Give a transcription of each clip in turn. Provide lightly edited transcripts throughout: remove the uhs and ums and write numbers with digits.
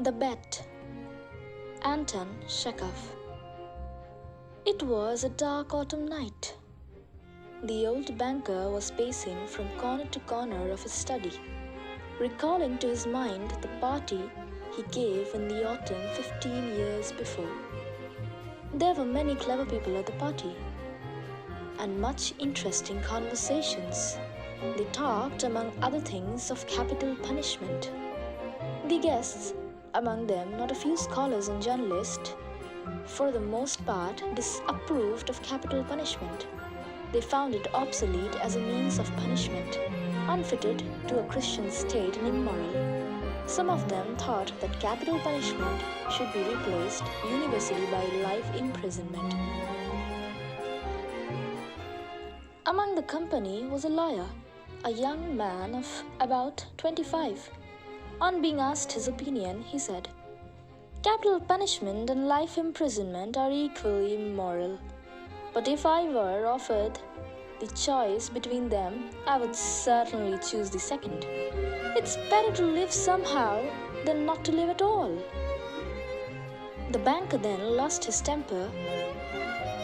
The Bet. Anton Chekhov. It was a dark autumn night. The old banker was pacing from corner to corner of his study, recalling to his mind the party he gave in the autumn 15 years before. There were many clever people at the party, and much interesting conversations. They talked, among other things, of capital punishment. The guests, among them not a few scholars and journalists, for the most part disapproved of capital punishment. They found it obsolete as a means of punishment, unfitted to a Christian state and immoral. Some of them thought that capital punishment should be replaced universally by life imprisonment. Among the company was a lawyer, a young man of about 25. On being asked his opinion, he said, "Capital punishment and life imprisonment are equally immoral. But if I were offered the choice between them, I would certainly choose the second. It's better to live somehow than not to live at all." The banker then lost his temper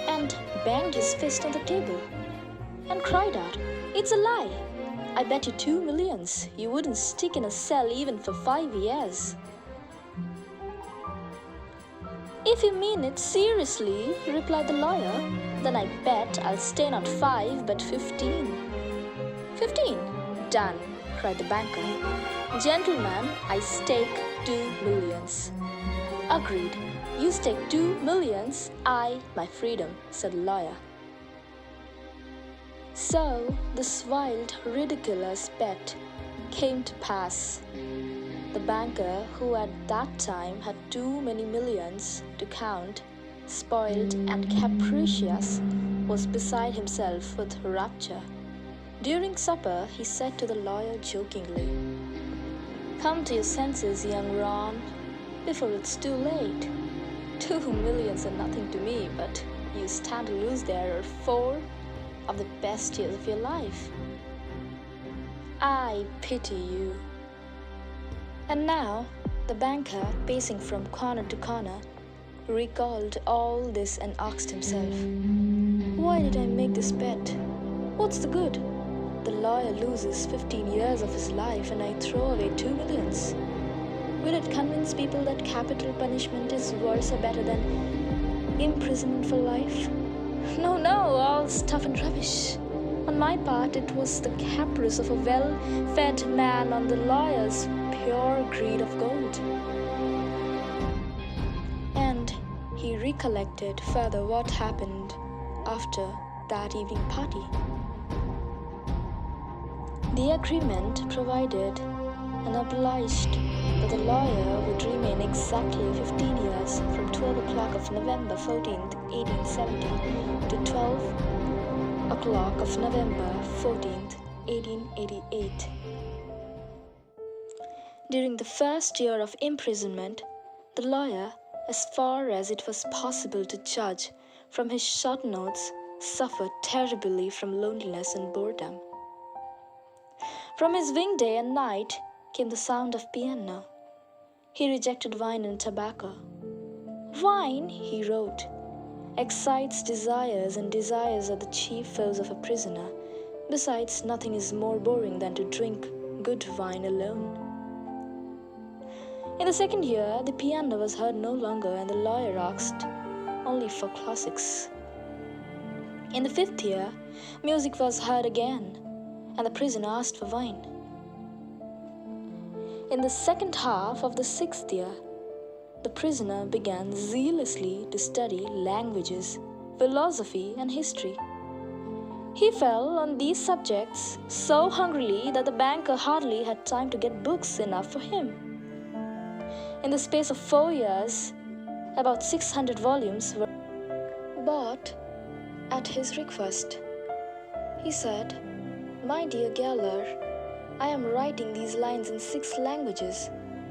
and banged his fist on the table and cried out, "It's a lie! I bet you 2 millions you wouldn't stick in a cell even for 5 years." "If you mean it seriously," replied the lawyer, "then I bet I'll stay not 5 but 15. 15? Done," cried the banker. "Gentlemen, I stake 2 millions. "Agreed. You stake 2 millions, I my freedom," said the lawyer. So this wild, ridiculous bet came to pass. The banker, who at that time had too many millions to count, spoiled and capricious, was beside himself with rapture. During supper, he said to the lawyer jokingly, "Come to your senses, young Ron, before it's too late. 2 millions are nothing to me, but you stand to lose there 4 of the best years of your life. I pity you." And now, the banker, pacing from corner to corner, recalled all this and asked himself, "Why did I make this bet? What's the good? The lawyer loses 15 years of his life and I throw away 2 millions. Will it convince people that capital punishment is worse or better than imprisonment for life? No, all stuff and rubbish. On my part, it was the caprice of a well-fed man, on the lawyer's pure greed of gold." And he recollected further what happened after that evening party. The agreement provided and obliged that the lawyer would remain exactly 15 years from 12 o'clock of November 14th, 1870 to 12 o'clock of November 14th, 1888. During the first year of imprisonment, the lawyer, as far as it was possible to judge from his short notes, suffered terribly from loneliness and boredom. From his wing day and night came the sound of piano. He rejected wine and tobacco. "Wine," he wrote, "excites desires, and desires are the chief foes of a prisoner. Besides, nothing is more boring than to drink good wine alone." In the second year, the piano was heard no longer, and the lawyer asked only for classics. In the 5th year, music was heard again, and the prisoner asked for wine. In the second half of the 6th year, the prisoner began zealously to study languages, philosophy, and history. He fell on these subjects so hungrily that the banker hardly had time to get books enough for him. In the space of 4 years, about 600 volumes were bought at his request. He said, "My dear Galler, I am writing these lines in 6 languages.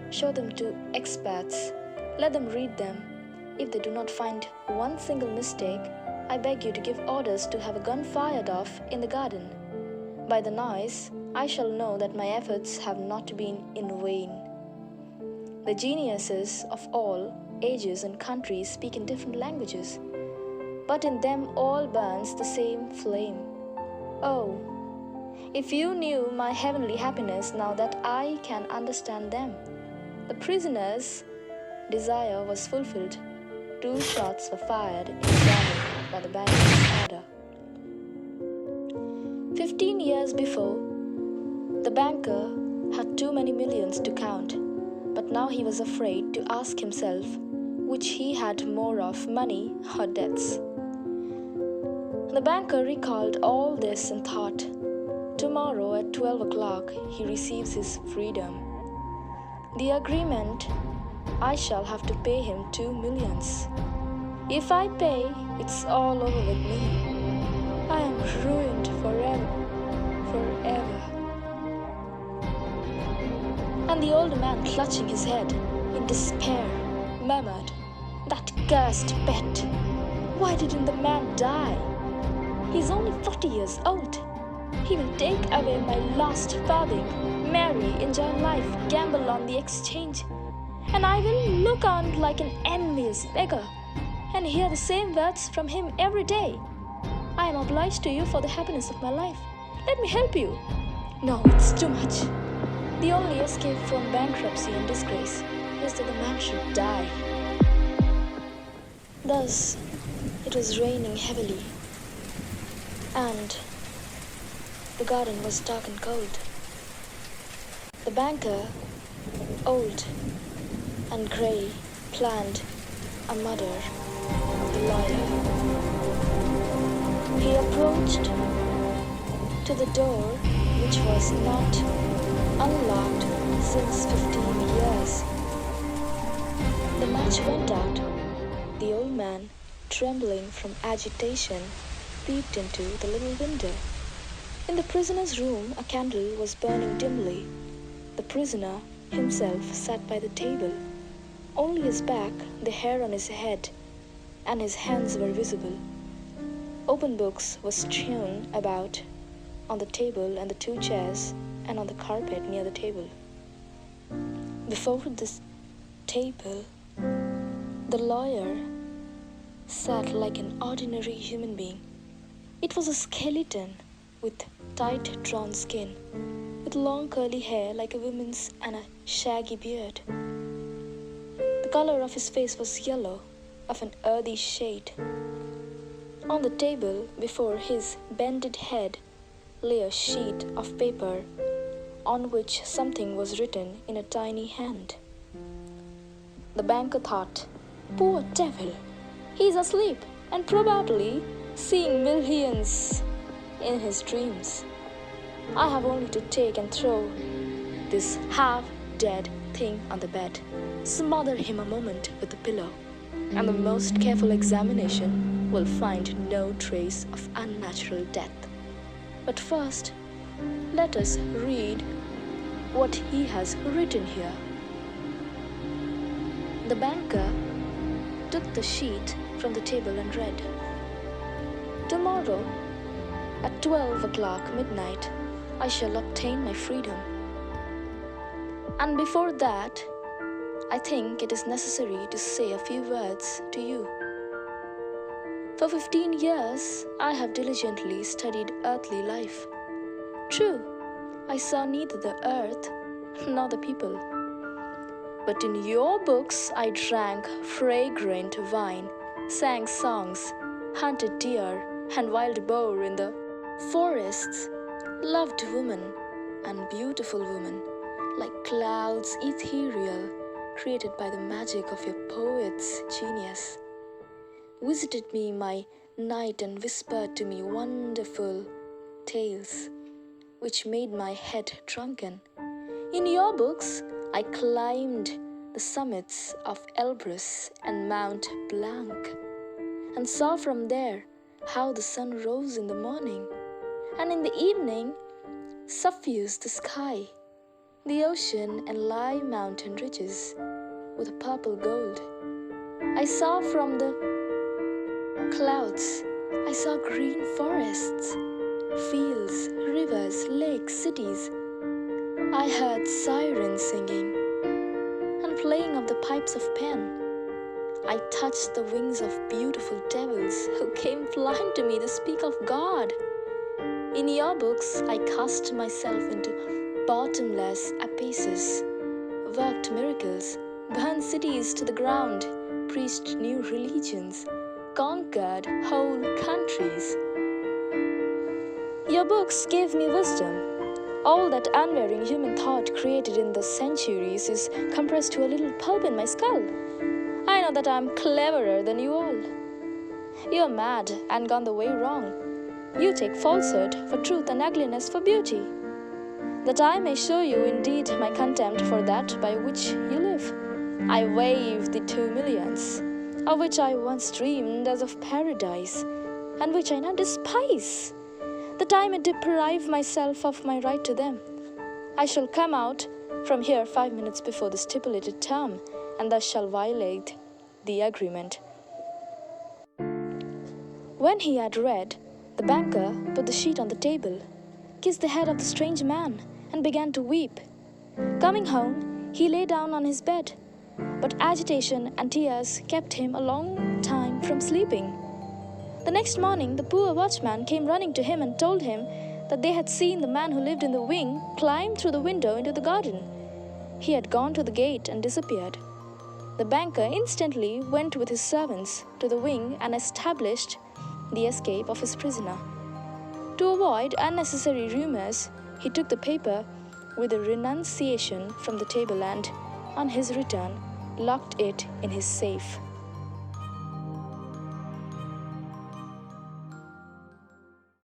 Show them to experts. Let them read them. If they do not find one single mistake, I beg you to give orders to have a gun fired off in the garden. By the noise, I shall know that my efforts have not been in vain." The geniuses of all ages and countries speak in different languages, but in them all burns the same flame. Oh, if you knew my heavenly happiness now that I can understand them. The prisoner's desire was fulfilled. 2 shots were fired in vain by the banker's order. 15 years before, the banker had too many millions to count, but now he was afraid to ask himself which he had more of, money or debts. The banker recalled all this and thought, tomorrow at 12 o'clock he receives his freedom. The agreement, I shall have to pay him 2 millions. If I pay, it's all over with me. I am ruined forever, forever. And the old man, clutching his head in despair, murmured, that cursed bet. Why didn't the man die? He's only 40 years old. He will take away my last farthing, marry, enjoy life, gamble on the exchange, and I will look on like an envious beggar and hear the same words from him every day. I am obliged to you for the happiness of my life. Let me help you. No, it's too much. The only escape from bankruptcy and disgrace is that the man should die. Thus, it was raining heavily, and the garden was dark and cold. The banker, old and grey, planned a murder of the lawyer. He approached to the door, which was not unlocked since 15 years. The match went out. The old man, trembling from agitation, peeped into the little window. In the prisoner's room, a candle was burning dimly. The prisoner himself sat by the table. Only his back, the hair on his head, and his hands were visible. Open books were strewn about on the table and the 2 chairs and on the carpet near the table. Before this table, the lawyer sat like an ordinary human being. It was a skeleton with tight drawn skin, with long curly hair like a woman's and a shaggy beard. The color of his face was yellow, of an earthy shade. On the table before his bended head lay a sheet of paper on which something was written in a tiny hand. The banker thought, poor devil, he's asleep and probably seeing millions in his dreams. I have only to take and throw this half-dead thing on the bed, smother him a moment with a pillow, and the most careful examination will find no trace of unnatural death. But first, let us read what he has written here. The banker took the sheet from the table and read, tomorrow, at 12 o'clock midnight, I shall obtain my freedom. And before that, I think it is necessary to say a few words to you. For 15 years, I have diligently studied earthly life. True, I saw neither the earth nor the people. But in your books, I drank fragrant wine, sang songs, hunted deer and wild boar in the forests, loved women and beautiful women, like clouds ethereal, created by the magic of your poet's genius. Visited me my night and whispered to me wonderful tales, which made my head drunken. In your books, I climbed the summits of Elbrus and Mount Blanc, and saw from there how the sun rose in the morning, and in the evening suffused the sky, the ocean and live mountain ridges with a purple gold. I saw from the clouds, I saw green forests, fields, rivers, lakes, cities. I heard sirens singing, and playing of the pipes of Pan. I touched the wings of beautiful devils who came flying to me to speak of God. In your books, I cast myself into bottomless abysses, worked miracles, burned cities to the ground, preached new religions, conquered whole countries. Your books gave me wisdom. All that unwearying human thought created in the centuries is compressed to a little pulp in my skull. I know that I am cleverer than you all. You are mad and gone the way wrong. You take falsehood for truth and ugliness for beauty, that I may show you indeed my contempt for that by which you live. I waive the 2 millions, of which I once dreamed as of paradise, and which I now despise, that I may deprive myself of my right to them. I shall come out from here 5 minutes before the stipulated term, and thus shall violate the agreement. When he had read, the banker put the sheet on the table, kissed the head of the strange man, and began to weep. Coming home, he lay down on his bed, but agitation and tears kept him a long time from sleeping. The next morning, the poor watchman came running to him and told him that they had seen the man who lived in the wing climb through the window into the garden. He had gone to the gate and disappeared. The banker instantly went with his servants to the wing and established the escape of his prisoner. To avoid unnecessary rumors, he took the paper with a renunciation from the table and, on his return, locked it in his safe.